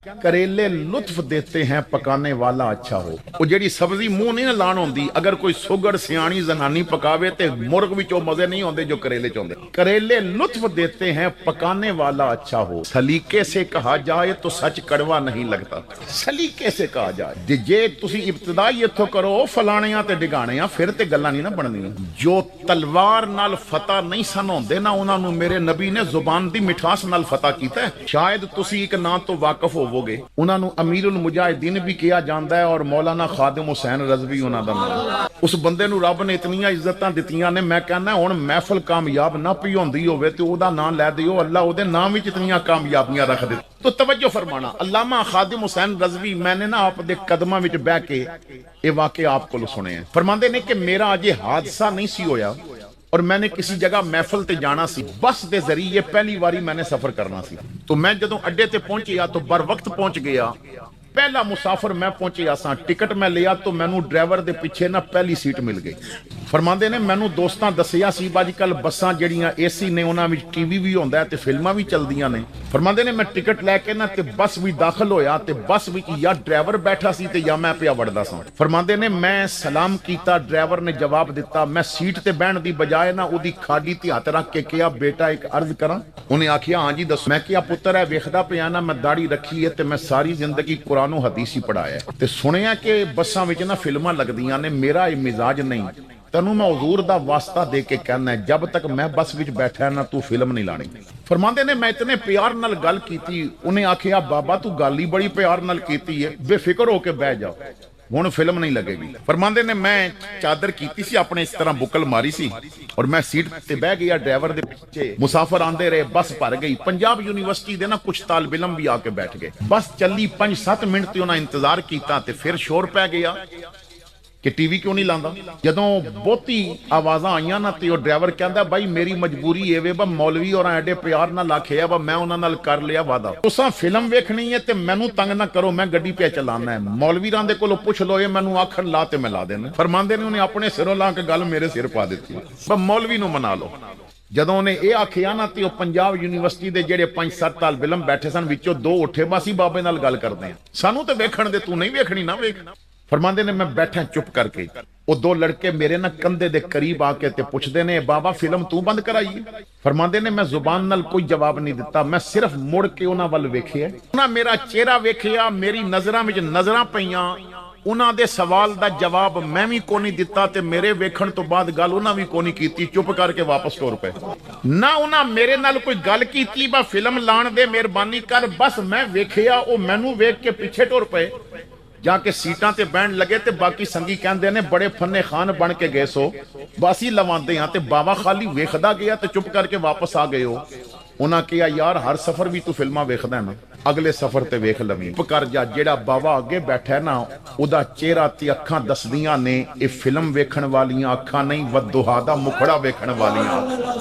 करेले लुत्फ देते हैं पकाने वाला अच्छा हो। वो जेड़ी सब्जी मुंह नहीं लाण होंदी, अगर कोई सुगड़ सियाणी जनानी पकावे ते मुर्ग विच ओ मजे नहीं होंदे जो करेले च होंदे। करेले लुत्फ देते हैं पकाने वाला अच्छा हो। सलीके से कहा जाए तो सच कड़वा नहीं लगता। सलीके से कहा जाए जे तुसी इब्तिदाई इत्थों करो फलाणियां ते डिगाणियां फिर ते गल्लां नहीं ना बनदियां। जो तलवार नाल फतह नहीं सन होंदे ना उन्हां नूं मेरे नबी ने जुबान दी मिठास नाल फतह कीता है। शायद तुसी एक नाम तो वाकफ होवोगे, उन्हां नूं अमीरुल मुजाहिदीन भी किया जांदा है और मौलाना खादिम हुसैन रज़वी उन्हां दा नाम। उस बंदे नूं रब ने इतनियां इज्जतां दित्तियां ने, मैं कहना हुण महफिल कामयाब ना पई होंदी होवे ते ओहदा नाम लै दिओ, अल्लाह ओहदे नाम विच इतनियां कामयाबियां रख दे। तो तवज्जो फरमाना, अल्लामा खादिम हुसैन रज़वी मैंने ना आप दे कदमां विच बैठ के ये वाकया आप कोल सुने हैं। फरमांदे ने कि मेरा अजे हादसा नहीं सी होया और मैंने किसी जगह महफिल ते जाना सी, बस दे जरिए पहली बारी मैंने सफर करना सी। तो मैं जदों अड्डे ते पहुंचिया तो बर वक्त पहुंच गया। पहला मुसाफिर मैं पहुंचिया सा, टिकट मैं लिया तो मैनू ड्राइवर दे पिछे ना पहली सीट मिल गई। फरमांदे ने मैनू दोस्तां दसिया सी अजकल बसां जड़ियां एसी ने उन्हां विच टीवी भी होंदा है ते फिल्मां भी चलदियां ने। फरमांदे ने मैं टिकट लैके ना ते बस भी दाखिल होया ते बस विच या ड्राइवर बैठा सी ते या मैं पिया वड़दा सा। फरमांदे ने मैं सलाम कीता, ड्राइवर ने जवाब दिता। मैं सीट ते बैठण दी बजाय ना उहदी खाडी ते हत्थ रख के कहा बेटा एक अर्ज करां। उन्हें आखिया हाँ जी दसो। मैं कहा पुत्तर है वेखदा पिया ना मैं दाढ़ी रखी है ते मैं सारी जिंदगी कुरानो हदीस ही पढ़ाया ते सुनिया कि बसां विच ना फिल्मां लगदियां ने। मेरा ये मिजाज नहीं, तैनू मैं हुजूर दा वास्ता दे के कहना है जब तक मैं बस विच बैठा ना तू फिल्म नहीं लानी। फरमांदे ने मैं इतने प्यार नाल गल कीती, उन्हें आखिया बाबा तू गल ही बड़ी प्यार नाल कीती है, बेफिक्र होके बह जाओ हुण फिल्म नहीं लगेगी। फरमांदे ने मैं चादर कीती सी अपने इस तरह बुकल मारी सी और मैं सीट ते बह गया, ड्राइवर दे पीछे मुसाफिर आंदे रहे, बस भर गई। पंजाब यूनिवर्सिटी दे ना कुछ तालिब इलम भी आके बैठ गए। बस चली 5-7 मिनट ते उन्हां इंतजार कीता ते फिर शोर पै गया कि टीवी क्यों नहीं लांदा। जदों बहुती आवाज़ां आईयां ना ते ड्राइवर कहंदा भाई मेरी मजबूरी ये वे मौलवी और एडे प्यार नाल आखिया मैं उन्हां नाल कर लिया वादा, तुसां फिल्म वेखनी है ते मैनू तंग ना करो, मैं गड्डी पे चलाना है। मौलवी रां दे कोलों पुछ लो, ये मैनू आखण ला ते मैं ला देना। फरमांदे ने उन्हें अपने सिरों ला के गल मेरे सिर पा दी, मौलवी नू मना लो। जदों उन्हें ये आखिया ना ते पंजाब यूनिवर्सिटी दे जेड़े 5-7 तालिब इलम बैठे सन विचों 2 उठे, बस ही बाबे नाल गल करदे हैं, सानू ते वेखण दे, तू नहीं वेखनी ना वेख। फरमांदे ने मैं बैठा चुप करके, वो 2 लड़के मेरे ना कंधे दे करीब आके ते पुछदे ने बाबा फिल्म तू बंद कराई। फरमांदे ने मैं जुबान नाल कोई जवाब नहीं दिता, मैं सिर्फ मुड़ के उन्हां वल वेखिया, उन्हां मेरा चेहरा वेखिया, मेरी नजरां विच नजरां पईयां, उन्हां दे सवाल दा जवाब मैं भी कोनी दिता ते मेरे वेखण तो बाद गल उन्हां भी कोनी कीती, चुप करके वापस टुर पे। ना उन्हां मेरे नाल कोई गल कीती बा फिल्म लाण दे मेहरबानी कर, बस मैं वेखिया ओ मैनू वेख के पीछे टुर पे। जाके सीटां ते बैठण लगे ते बाकी संगी कहंदे ने बड़े फन्ने खान बन के गए सो, बस ही लवांदे हां ते बाबा खाली वेखदा गया ते चुप करके वापस आ गए हो। उन्हां कहा यार हर सफर भी तू फिल्मां वेखदा ना, अगले सफर ते वेख लवीं। चुप कर जा, जेड़ा बाबा अगे बैठा है ना उहदा चेहरा ते अखां दसदियां ने ये फिल्म वेखण वालियां अखां नहीं, वद्दुहा दा मुखड़ा वेखण वालियां।